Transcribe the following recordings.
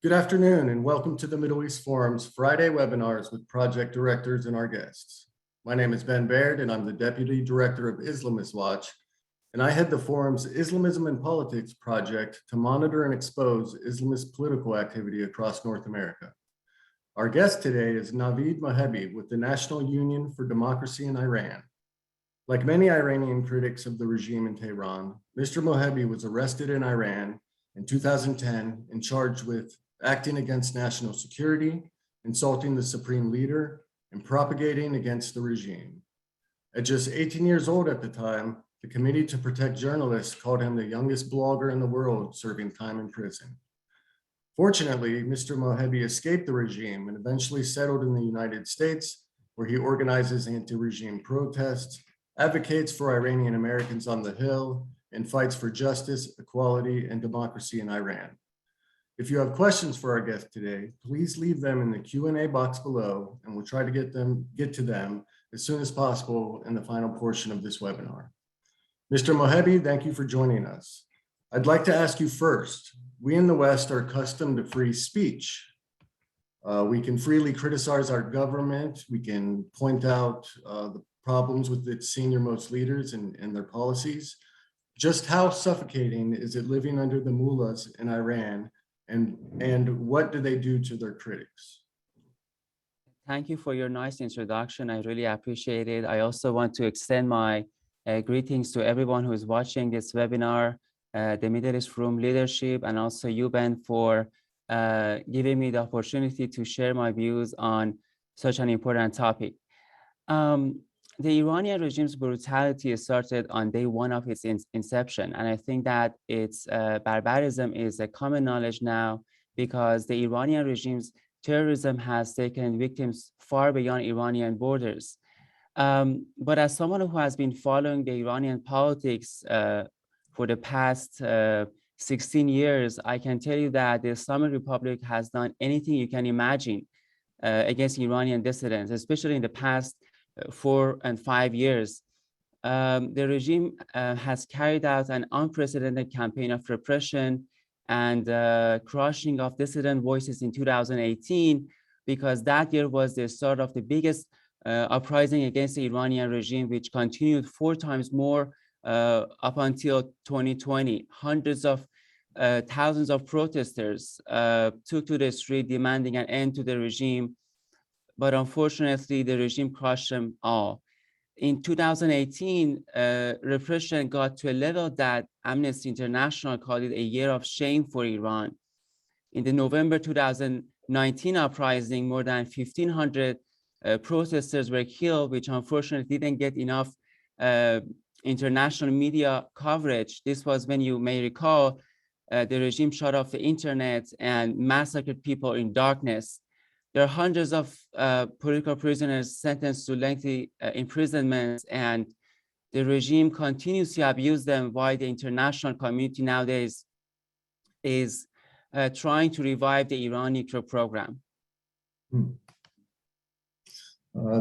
Good afternoon and welcome to the Middle East Forum's Friday webinars with project directors and our guests. My name is Ben Baird and I'm the Deputy Director of Islamist Watch, and I head the forum's Islamism and Politics project to monitor and expose Islamist political activity across North America. Our guest today is Navid Mohebbi with the National Union for Democracy in Iran. Like many Iranian critics of the regime in Tehran, Mr. Mohebbi was arrested in Iran in 2010 and charged with acting against national security, insulting the supreme leader, and propagating against the regime. At just 18 years old at the time, the Committee to Protect Journalists called him the youngest blogger in the world serving time in prison. Fortunately, Mr. Mohebbi escaped the regime and eventually settled in the United States, where he organizes anti-regime protests, advocates for Iranian Americans on the Hill, and fights for justice, equality, and democracy in Iran. If you have questions for our guest today, please leave them in the Q&A box below, and we'll try to get to them as soon as possible in the final portion of this webinar. Mr. Mohebbi, thank you for joining us. I'd like to ask you first, we in the West are accustomed to free speech. We can freely criticize our government. We can point out the problems with its senior-most leaders and their policies. Just how suffocating is it living under the mullahs in Iran? And what do they do to their critics? Thank you for your nice introduction. I really appreciate it. I also want to extend my greetings to everyone who is watching this webinar, the Middle East Forum leadership, and also you, Ben, for giving me the opportunity to share my views on such an important topic. The Iranian regime's brutality started on day one of its inception, and I think that its barbarism is a common knowledge now because the Iranian regime's terrorism has taken victims far beyond Iranian borders. But as someone who has been following the Iranian politics for the past 16 years, I can tell you that the Islamic Republic has done anything you can imagine against Iranian dissidents, especially in the past 4 and 5 years. The regime has carried out an unprecedented campaign of repression and crushing of dissident voices in 2018, because that year was the start of the biggest uprising against the Iranian regime, which continued 4 times more up until 2020. Hundreds of thousands of protesters took to the street demanding an end to the regime. But unfortunately, the regime crushed them all. In 2018, repression got to a level that Amnesty International called it a year of shame for Iran. In the November 2019 uprising, more than 1,500 protesters were killed, which unfortunately didn't get enough international media coverage. This was when, you may recall, the regime shut off the internet and massacred people in darkness. There are hundreds of political prisoners sentenced to lengthy imprisonments, and the regime continues to abuse them, while the international community nowadays is trying to revive the Iran nuclear program.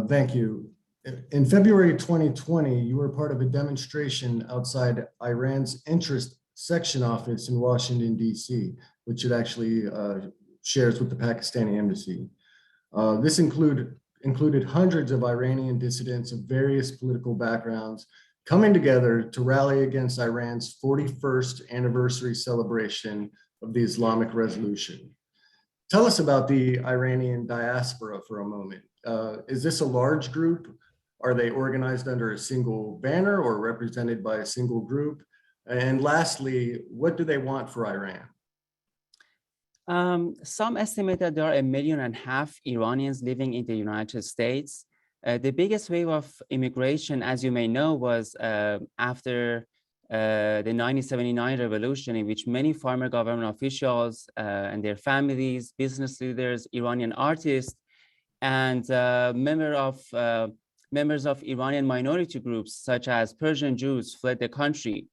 Thank you. In February 2020, you were part of a demonstration outside Iran's interest section office in Washington, D.C., which it actually shares with the Pakistani embassy. This included hundreds of Iranian dissidents of various political backgrounds coming together to rally against Iran's 41st anniversary celebration of the Islamic Revolution. Tell us about the Iranian Diaspora for a moment. Is this a large group? Are they organized under a single banner or represented by a single group? And lastly, what do they want for Iran? Some estimate that there are 1.5 million Iranians living in the United States. The biggest wave of immigration, as you may know, was after the 1979 revolution, in which many former government officials and their families, business leaders, Iranian artists, and members of Iranian minority groups, such as Persian Jews, fled the country.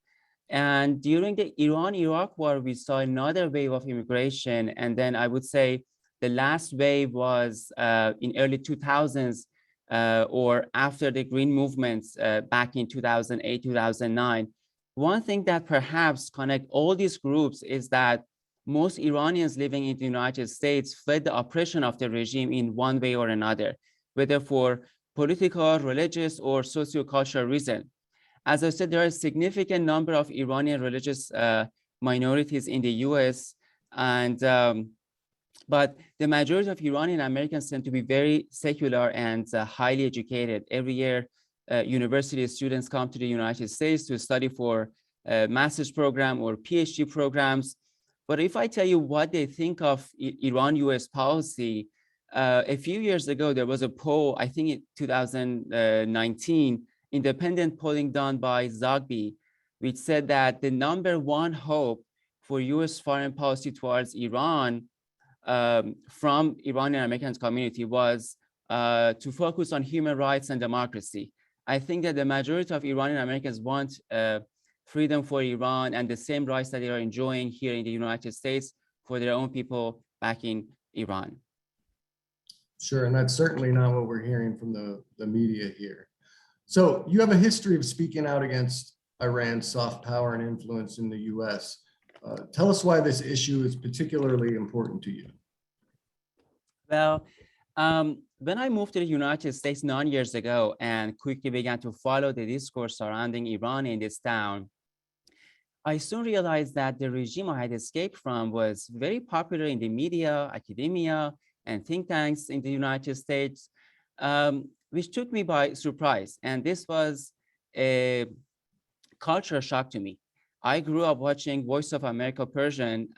And during the Iran-Iraq war, we saw another wave of immigration. And then I would say the last wave was in early 2000s or after the Green movements back in 2008, 2009. One thing that perhaps connect all these groups is that most Iranians living in the United States fled the oppression of the regime in one way or another, whether for political, religious, or sociocultural reason. As I said, there are a significant number of Iranian religious minorities in the US, and but the majority of Iranian Americans tend to be very secular and highly educated. Every year, university students come to the United States to study for a master's program or PhD programs. But if I tell you what they think of Iran-US policy, a few years ago, there was a poll, I think in 2019, independent polling done by Zogby, which said that the #1 hope for US foreign policy towards Iran from Iranian American community was to focus on human rights and democracy. I think that the majority of Iranian Americans want freedom for Iran and the same rights that they are enjoying here in the United States for their own people back in Iran. Sure, and that's certainly not what we're hearing from the media here. So you have a history of speaking out against Iran's soft power and influence in the US. Tell us why this issue is particularly important to you. Well, when I moved to the United States 9 years ago and quickly began to follow the discourse surrounding Iran in this town, I soon realized that the regime I had escaped from was very popular in the media, academia, and think tanks in the United States, which took me by surprise. And this was a cultural shock to me. I grew up watching Voice of America Persian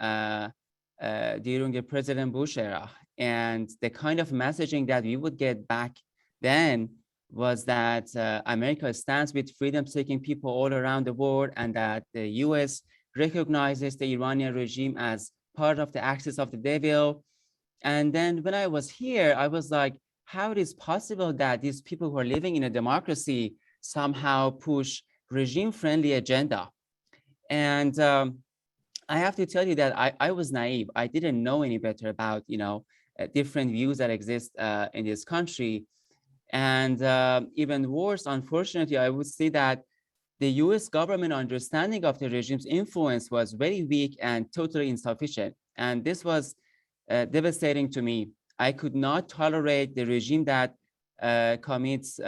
during the President Bush era. And the kind of messaging that we would get back then was that America stands with freedom-seeking people all around the world, and that the US recognizes the Iranian regime as part of the axis of the devil. And then when I was here, I was like, how it is possible that these people who are living in a democracy somehow push regime-friendly agenda? And I have to tell you that I was naive. I didn't know any better about, different views that exist in this country. And even worse, unfortunately, I would say that the US government understanding of the regime's influence was very weak and totally insufficient. And this was devastating to me. I could not tolerate the regime that commits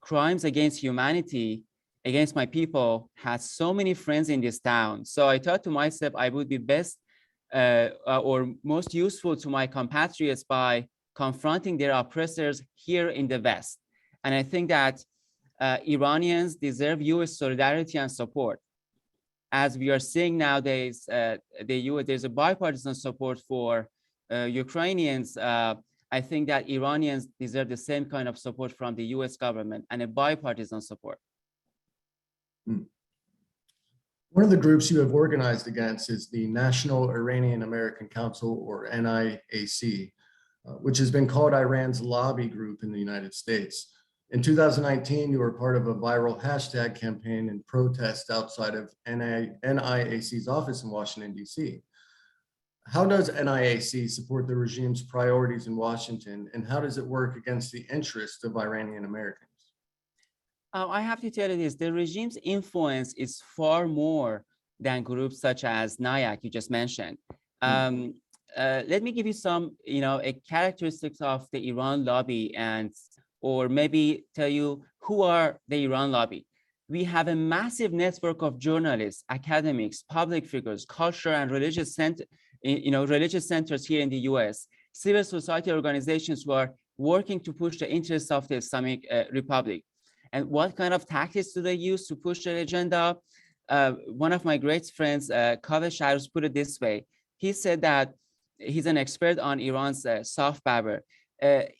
crimes against humanity, against my people, has so many friends in this town. So I thought to myself, I would be best or most useful to my compatriots by confronting their oppressors here in the West. And I think that Iranians deserve US solidarity and support. As we are seeing nowadays, there's a bipartisan support for Ukrainians. I think that Iranians deserve the same kind of support from the US government and a bipartisan support. One of the groups you have organized against is the National Iranian American Council, or NIAC, which has been called Iran's lobby group in the United States. In 2019, you were part of a viral hashtag campaign in protest outside of NIAC's office in Washington, D.C. How does NIAC support the regime's priorities in Washington, and how does it work against the interests of Iranian Americans? I have to tell you this, the regime's influence is far more than groups such as NIAC you just mentioned. Let me give you some, characteristics of the Iran lobby, or maybe tell you who are the Iran lobby. We have a massive network of journalists, academics, public figures, cultural and religious centers here in the US, civil society organizations who are working to push the interests of the Islamic Republic. And what kind of tactics do they use to push their agenda? One of my great friends, Kaveh Shahrus, put it this way. He said that he's an expert on Iran's soft power.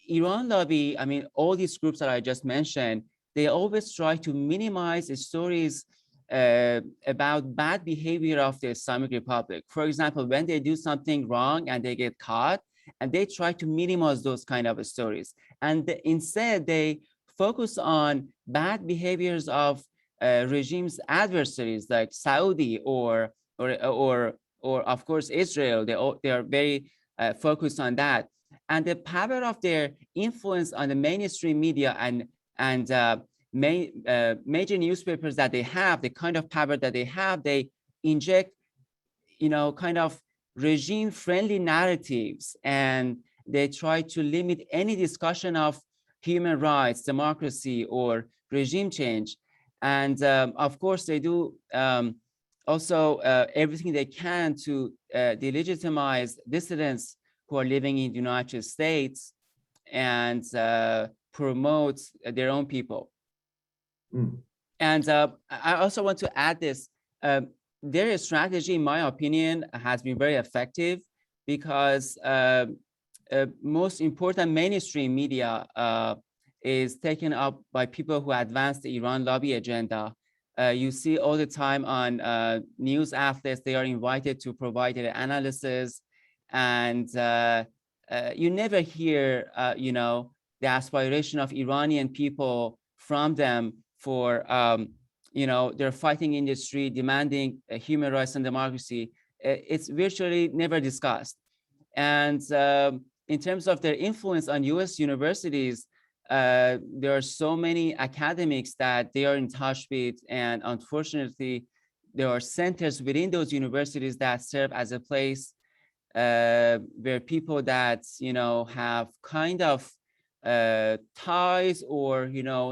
Iran lobby, I mean, all these groups that I just mentioned, they always try to minimize the stories about bad behavior of the Islamic Republic. For example, when they do something wrong and they get caught, and they try to minimize those kind of stories. And instead, they focus on bad behaviors of regime's adversaries like Saudi or of course Israel. They are very focused on that, and the power of their influence on the mainstream media and major newspapers that they have, the kind of power that they have, they inject kind of regime-friendly narratives, and they try to limit any discussion of human rights, democracy, or regime change. And of course, they do also everything they can to delegitimize dissidents who are living in the United States and promote their own people. Mm. And I also want to add this. Their strategy, in my opinion, has been very effective because most important mainstream media is taken up by people who advance the Iran lobby agenda. You see all the time on news outlets, they are invited to provide their analysis, and you never hear, the aspiration of Iranian people from them for, they're fighting in the street, demanding human rights and democracy. It's virtually never discussed. And in terms of their influence on US universities, there are so many academics that they are in touch with, and unfortunately, there are centers within those universities that serve as a place where people that have kind of ties, or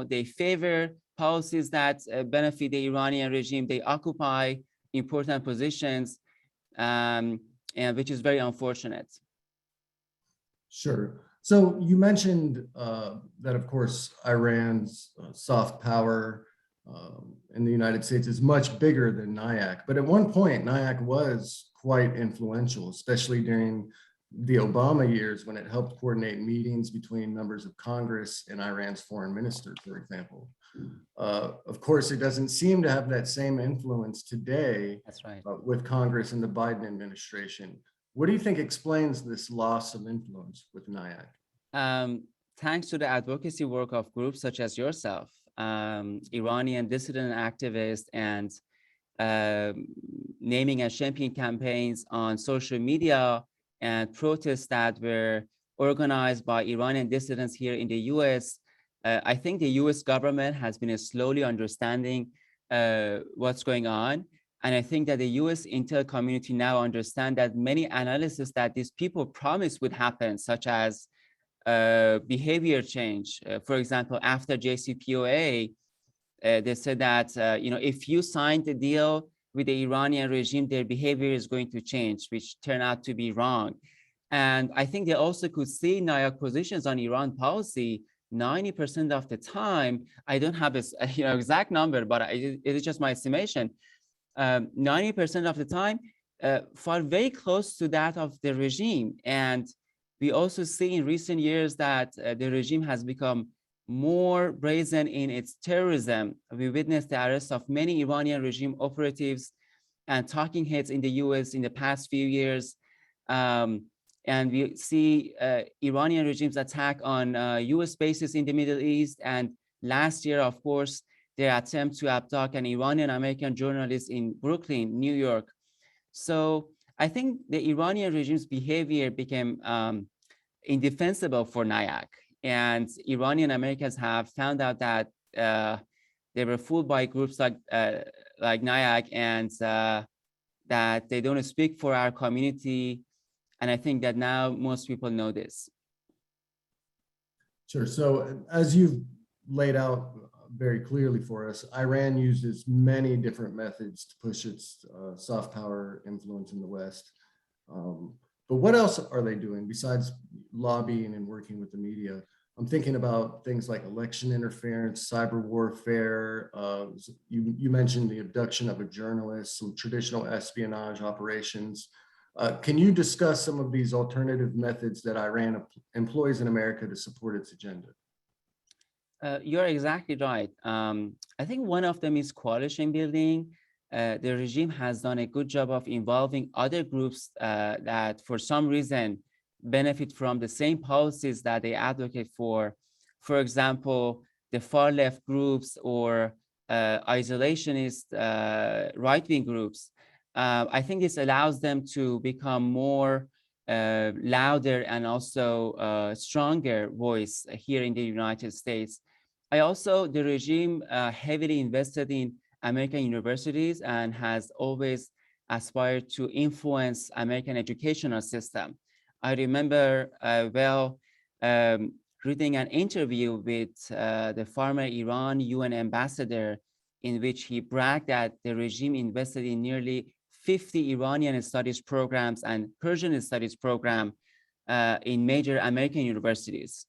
they favor policies that benefit the Iranian regime. They occupy important positions, and which is very unfortunate. Sure. So you mentioned that, of course, Iran's soft power in the United States is much bigger than NIAC. But at one point, NIAC was quite influential, especially during the Obama years when it helped coordinate meetings between members of Congress and Iran's foreign minister, for example. Of course, it doesn't seem to have that same influence today. That's right. With Congress and the Biden administration. What do you think explains this loss of influence with NIAC? Thanks to the advocacy work of groups such as yourself, Iranian dissident activists, and naming and championing campaigns on social media and protests that were organized by Iranian dissidents here in the US. I think the US government has been slowly understanding what's going on. And I think that the US intel community now understand that many analyses that these people promised would happen, such as behavior change. For example, after JCPOA, they said that if you signed the deal with the Iranian regime, their behavior is going to change, which turned out to be wrong. And I think they also could see NIAC positions on Iran policy 90% of the time. I don't have a exact number, but it is just my estimation. 90% of the time far very close to that of the regime. And we also see in recent years that the regime has become more brazen in its terrorism. We witnessed the arrest of many Iranian regime operatives and talking heads in the US in the past few years. And we see Iranian regime's attack on US bases in the Middle East. And last year, of course, their attempt to abduct an Iranian American journalist in Brooklyn, New York. So I think the Iranian regime's behavior became indefensible for NIAC. And Iranian Americans have found out that they were fooled by groups like NIAC, and that they don't speak for our community. And I think that now most people know this. Sure. So as you've laid out very clearly for us, Iran uses many different methods to push its soft power influence in the West. But what else are they doing besides lobbying and working with the media? I'm thinking about things like election interference, cyber warfare. You mentioned the abduction of a journalist, some traditional espionage operations. Can you discuss some of these alternative methods that Iran employs in America to support its agenda? You're exactly right. I think one of them is coalition building. The regime has done a good job of involving other groups that for some reason benefit from the same policies that they advocate for. For example, the far left groups or isolationist right-wing groups. I think this allows them to become more louder and also stronger voice here in the United States. The regime heavily invested in American universities and has always aspired to influence American educational system. I remember reading an interview with the former Iran UN ambassador, in which he bragged that the regime invested in nearly 50 Iranian studies programs and Persian studies program in major American universities.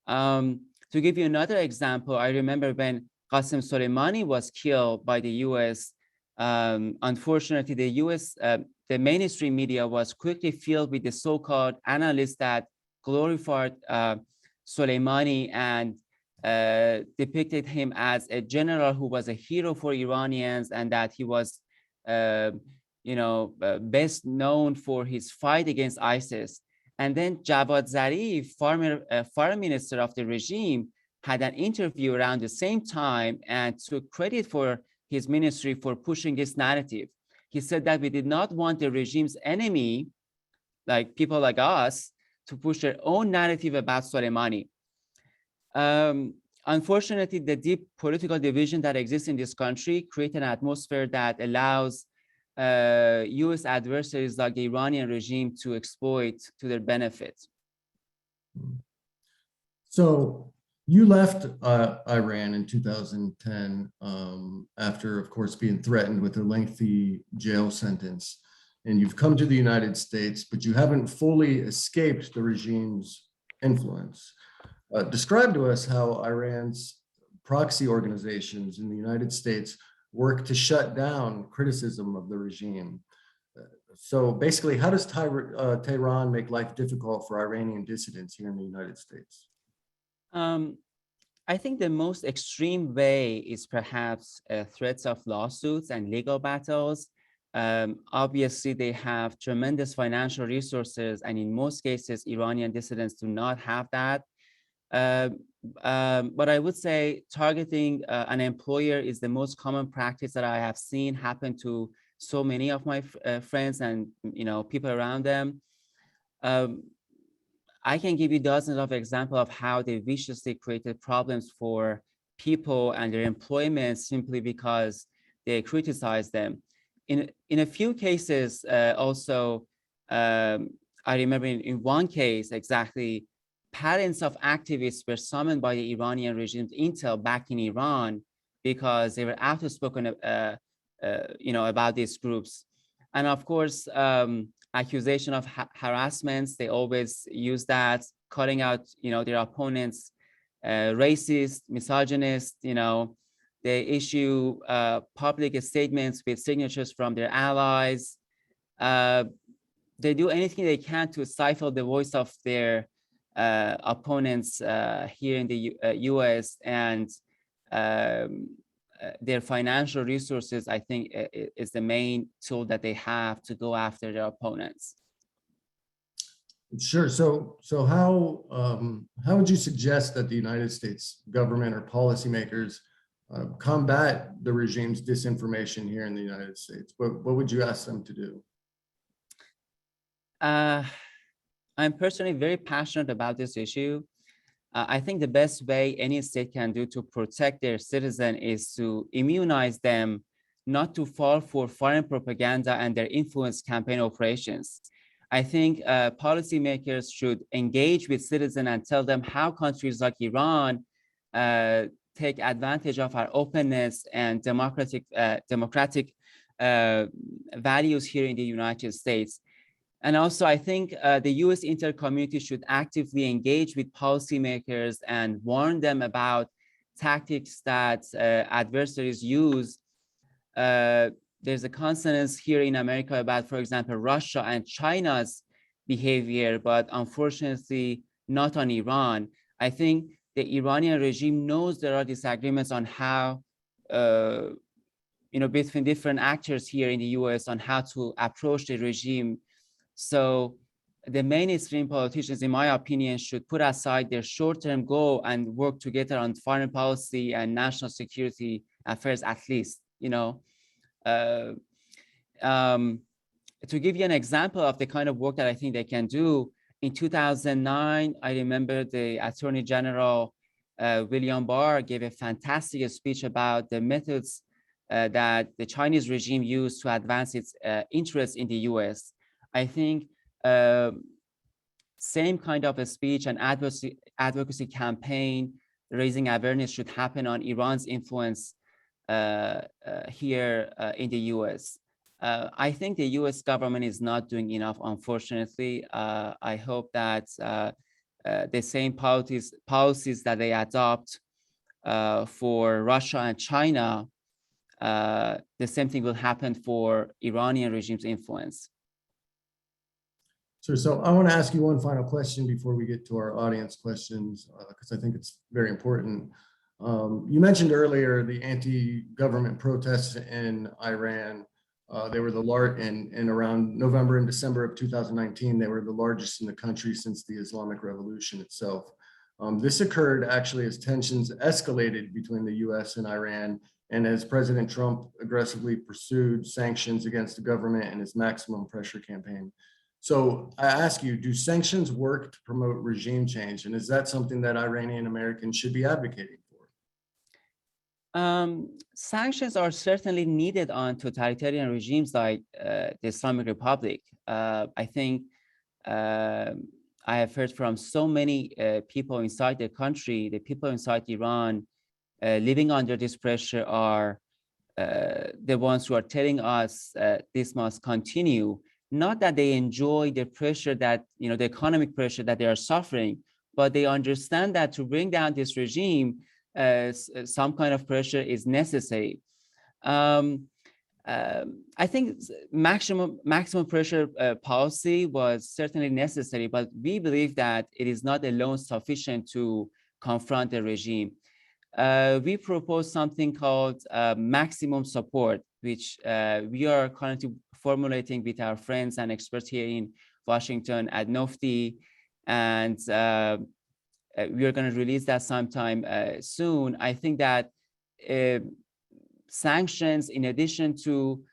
To give you another example, I remember when Qasem Soleimani was killed by the US, unfortunately, the mainstream media was quickly filled with the so-called analysts that glorified Soleimani and depicted him as a general who was a hero for Iranians, and that he was, best known for his fight against ISIS. And then Javad Zarif, former foreign minister of the regime, had an interview around the same time and took credit for his ministry for pushing this narrative. He said that we did not want the regime's enemy, like people like us, to push their own narrative about Soleimani. Unfortunately, the deep political division that exists in this country creates an atmosphere that allows US adversaries like the Iranian regime to exploit to their benefit. So you left Iran in 2010 after, of course, being threatened with a lengthy jail sentence. And you've come to the United States, but you haven't fully escaped the regime's influence. Describe to us how Iran's proxy organizations in the United States work to shut down criticism of the regime. So basically, how does Tehran make life difficult for Iranian dissidents here in the United States? I think the most extreme way is perhaps threats of lawsuits and legal battles. Obviously, they have tremendous financial resources, and in most cases, Iranian dissidents do not have that. But I would say targeting an employer is the most common practice that I have seen happen to so many of my friends and people around them. I can give you dozens of examples of how they viciously created problems for people and their employment simply because they criticize them. In a few cases, also, I remember in one case exactly, parents of activists were summoned by the Iranian regime's intel back in Iran because they were outspoken, about these groups. And of course, accusation of harassments, they always use that, calling out, their opponents, racist, misogynist, they issue public statements with signatures from their allies. They do anything they can to stifle the voice of their opponents here in the US, and their financial resources, I think, is the main tool that they have to go after their opponents. Sure. So how would you suggest that the United States government or policymakers combat the regime's disinformation here in the United States? What would you ask them to do? I'm personally very passionate about this issue. I think the best way any state can do to protect their citizen is to immunize them not to fall for foreign propaganda and their influence campaign operations. I think policymakers should engage with citizens and tell them how countries like Iran take advantage of our openness and democratic values here in the United States. And also, I think the US inter-community should actively engage with policymakers and warn them about tactics that adversaries use. There's a consensus here in America about, for example, Russia and China's behavior, but unfortunately not on Iran. I think the Iranian regime knows there are disagreements on how, between different actors here in the US on how to approach the regime. So the mainstream politicians, in my opinion, should put aside their short-term goal and work together on foreign policy and national security affairs, at least, To give you an example of the kind of work that I think they can do, in 2009, I remember the Attorney General, William Barr, gave a fantastic speech about the methods that the Chinese regime used to advance its interests in the US. I think same kind of a speech and advocacy campaign raising awareness should happen on Iran's influence here in the US. I think the US government is not doing enough, unfortunately. I hope that the same policies that they adopt for Russia and China, the same thing will happen for Iranian regime's influence. Sure. So I want to ask you one final question before we get to our audience questions, because I think it's very important. You mentioned earlier the anti-government protests in Iran. They were in around November and December of 2019, they were the largest in the country since the Islamic Revolution itself. This occurred actually as tensions escalated between the US and Iran, and as President Trump aggressively pursued sanctions against the government in his maximum pressure campaign. So I ask you, do sanctions work to promote regime change? And is that something that Iranian Americans should be advocating for? Sanctions are certainly needed on totalitarian regimes like the Islamic Republic. I think I have heard from so many people inside the country, the people inside Iran living under this pressure are the ones who are telling us this must continue. Not that they enjoy the pressure that, the economic pressure that they are suffering, but they understand that to bring down this regime, some kind of pressure is necessary. I think maximum pressure policy was certainly necessary, but we believe that it is not alone sufficient to confront the regime. We propose something called maximum support, which we are currently formulating with our friends and experts here in Washington at Nofti, and we are going to release that sometime soon. I think that sanctions, in addition to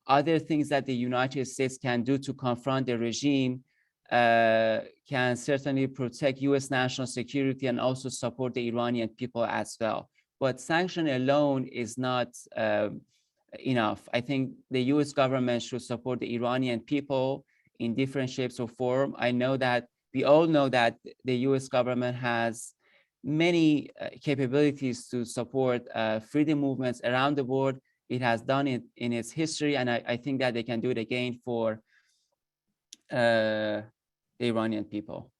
other things that the United States can do to confront the regime, can certainly protect US national security and also support the Iranian people as well. But sanction alone is not enough. I think the US government should support the Iranian people in different shapes or form. We all know that the US government has many capabilities to support freedom movements around the world. It has done it in its history, and I think that they can do it again for the Iranian people.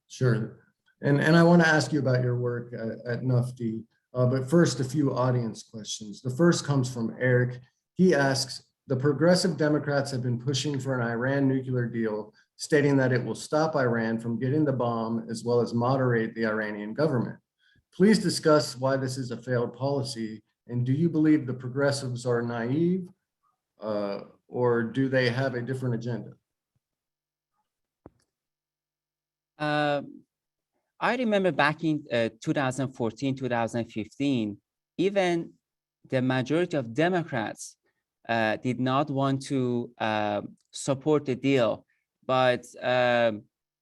Sure. And I want to ask you about your work at Nufti, but first a few audience questions. The first comes from Eric. He asks, the progressive Democrats have been pushing for an Iran nuclear deal, stating that it will stop Iran from getting the bomb as well as moderate the Iranian government. Please discuss why this is a failed policy, and do you believe the progressives are naive, or do they have a different agenda? I remember back in 2014, 2015, even the majority of Democrats did not want to support the deal, but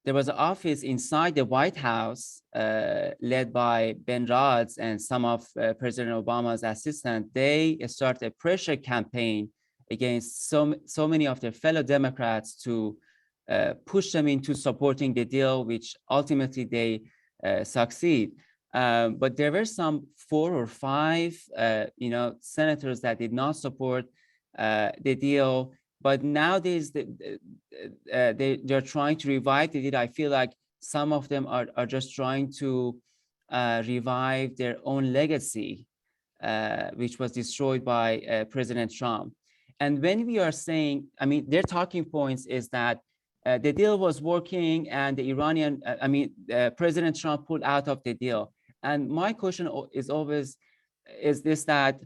there was an office inside the White House led by Ben Rhodes and some of President Obama's assistants. They started a pressure campaign against so many of their fellow Democrats to push them into supporting the deal, which ultimately they succeed. But there were some 4 or 5, senators that did not support the deal. But nowadays, they're trying to revive the deal. I feel like some of them are just trying to revive their own legacy, which was destroyed by President Trump. And when we are saying, their talking points is that the deal was working and the Iranian, President Trump pulled out of the deal. And my question is always, is this that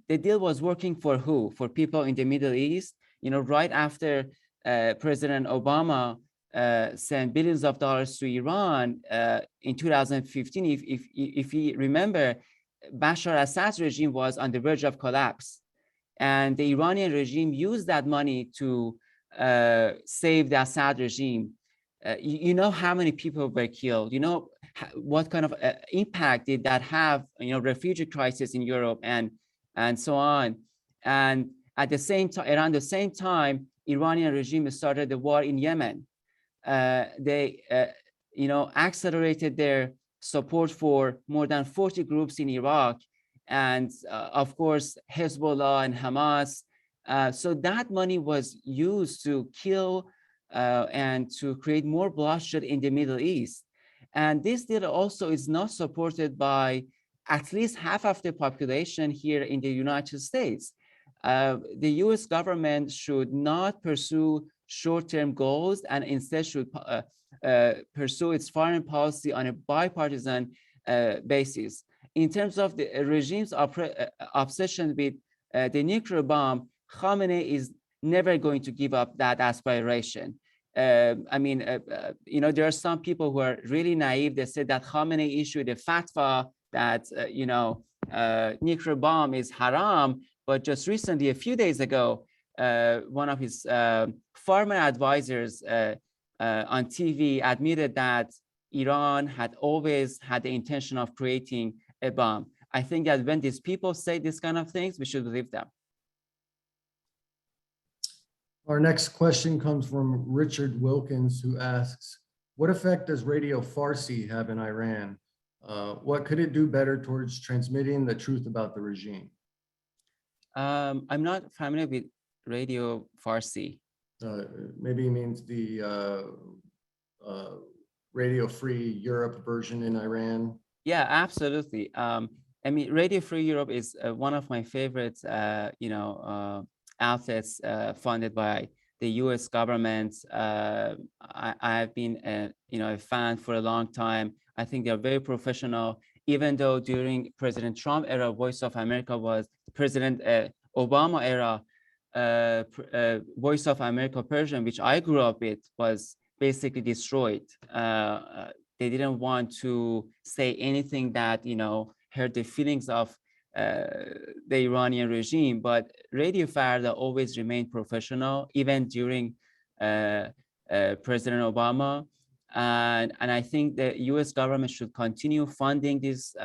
the deal was working for who? For people in the Middle East? Right after President Obama sent billions of dollars to Iran in 2015, if you remember, Bashar Assad's regime was on the verge of collapse. And the Iranian regime used that money to save the Assad regime. You know how many people were killed. what kind of impact did that have, refugee crisis in Europe and so on. And at the same time, around the same time, Iranian regime started the war in Yemen. They, accelerated their support for more than 40 groups in Iraq, and of course, Hezbollah and Hamas. So that money was used to kill and to create more bloodshed in the Middle East. And this deal also is not supported by at least half of the population here in the United States. The US government should not pursue short-term goals and instead should pursue its foreign policy on a bipartisan basis. In terms of the regime's obsession with the nuclear bomb, Khamenei is never going to give up that aspiration. There are some people who are really naive. They said that Khamenei issued a fatwa that, nuclear bomb is haram. But just recently, a few days ago, one of his former advisors on TV admitted that Iran had always had the intention of creating a bomb. I think that when these people say these kind of things, we should believe them. Our next question comes from Richard Wilkins, who asks, what effect does Radio Farsi have in Iran? What could it do better towards transmitting the truth about the regime? I'm not familiar with Radio Farsi. Maybe it means the Radio Free Europe version in Iran. Yeah, absolutely. Radio Free Europe is one of my favorite, outlets funded by the U.S. government. I have been, a fan for a long time. I think they're very professional. Even though during President Trump era, Voice of America was President Obama era, Voice of America Persian, which I grew up with, was basically destroyed. They didn't want to say anything that, hurt the feelings of the Iranian regime, but Radio Farda always remained professional, even during President Obama. And I think the U.S. government should continue funding these,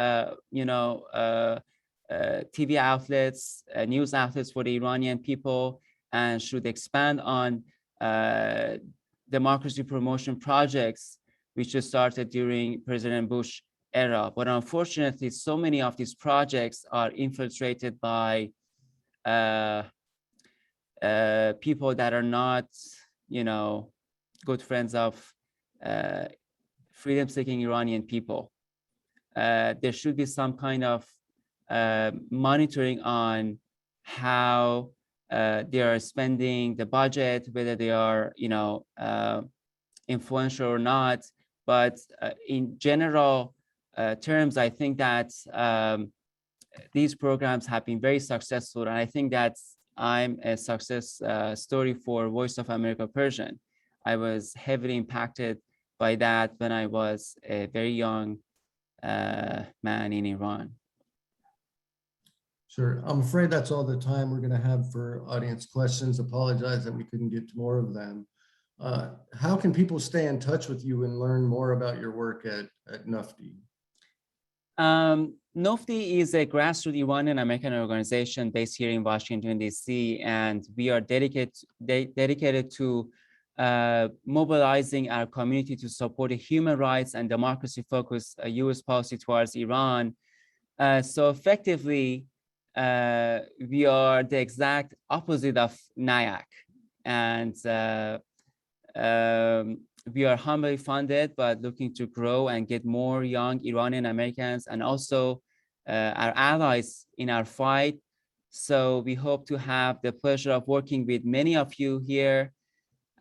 TV outlets, news outlets for the Iranian people, and should expand on democracy promotion projects, which was started during President Bush era. But unfortunately, so many of these projects are infiltrated by people that are not, good friends of freedom-seeking Iranian people. There should be some kind of monitoring on how they are spending the budget, whether they are, influential or not. But in general terms, I think that these programs have been very successful, and I think that I'm a success story for Voice of America Persian. I was heavily impacted by that when I was a very young man in Iran. Sure. I'm afraid that's all the time we're going to have for audience questions. Apologize that we couldn't get to more of them. How can people stay in touch with you and learn more about your work at NUFTI? NUFTI is a grassroots Iranian American organization based here in Washington, D.C., and we are dedicated to mobilizing our community to support a human rights and democracy-focused U.S. policy towards Iran. So effectively, we are the exact opposite of NIAC, and we are humbly funded, but looking to grow and get more young Iranian Americans and also our allies in our fight. So we hope to have the pleasure of working with many of you here.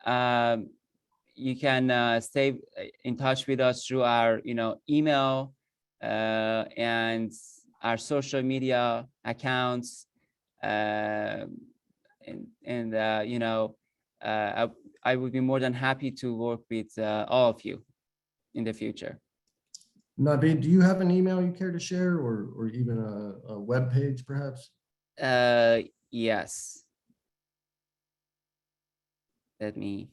You can stay in touch with us through our, email and our social media accounts. I would be more than happy to work with all of you in the future. Navid, do you have an email you care to share, or even a web page, perhaps? Yes. Let me.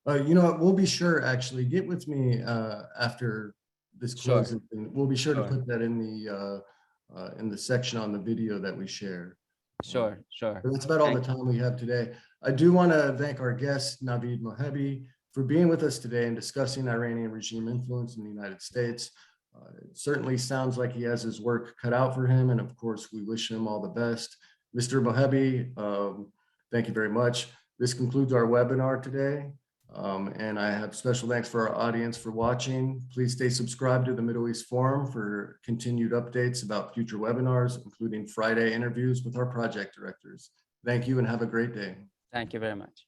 You know what, we'll be sure, actually, get with me after this Sure, closes, and we'll be sure to sure, put that in the section on the video that we share. sure, sure. But that's about all the Thank time we have today. I do want to thank our guest, Navid Mohebbi, for being with us today and discussing Iranian regime influence in the United States. It certainly sounds like he has his work cut out for him, and of course, we wish him all the best. Mr. Mohebbi, thank you very much. This concludes our webinar today. And I have special thanks for our audience for watching. Please stay subscribed to the Middle East Forum for continued updates about future webinars, including Friday interviews with our project directors. Thank you and have a great day. you very much.